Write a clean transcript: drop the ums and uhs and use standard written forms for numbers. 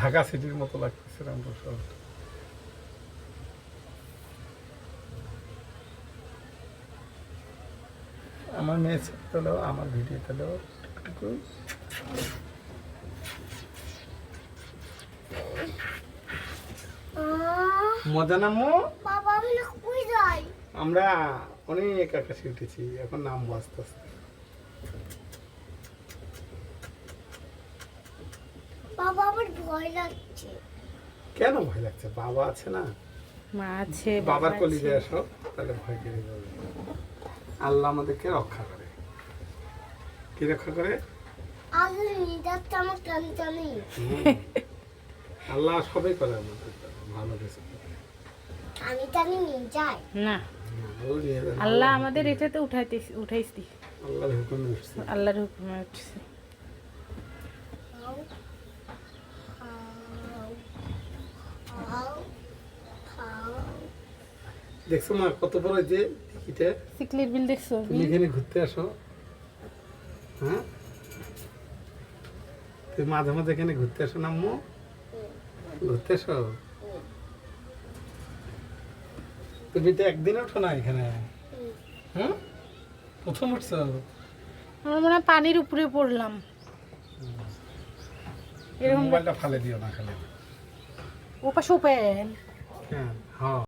ঢাকা সিটির মতো লাগতেছে রামপুর শহরটা। আমার মেয়ে তোলেও আমার ভিডিও তোলেও টুকটুকু। মজা নামো বাবা আমি কই যাই? আমরা অনেক আকাশে উঠেছি, এখন নামবো আস্তে আস্তে। বাবা আমার ভয় লাগছে। কেন ভয় লাগছে? বাবা আছে না, মা আছে, বাবার বাবা কলিজে আছে। আসো, তাহলে ভয় কেটে যাবে। আল্লাহ আমাদেরকে রক্ষা করে। কি রক্ষা করে? আগে নিদাতে আমার টানি টানি। আল্লাহ সবই করে আমাদের ভালো কিছু করে। টানি টানি নিয়ে যায়। না, আল্লাহ নিয়ে যান। আল্লাহ আমাদের এটাতে উঠাইছি, আল্লাহর হুকুমে উঠছে। আল্লাহর হুকুমে উঠছে। খাও, খাও, খাও, খাও। দেখছো মা কত বড় যে টিকিটে? সিকলির বিল দেখছো? তুমি এখানে ঘুরতে আসো, হ্যাঁ? তুমি মাঝে মাঝে এখানে ঘুরতে আসো না আম্মু? ঘুরতে আসো? তুমি তো একদিন ওঠো না এখানে, হ্যাঁ? প্রথম উঠছো? আমার মনে হয় পানির উপরে পড়লাম। এরকম মোবাইলটা ফালে দিও না খালি। ওপাশে ওপেন। হ্যাঁ, হ্যাঁ।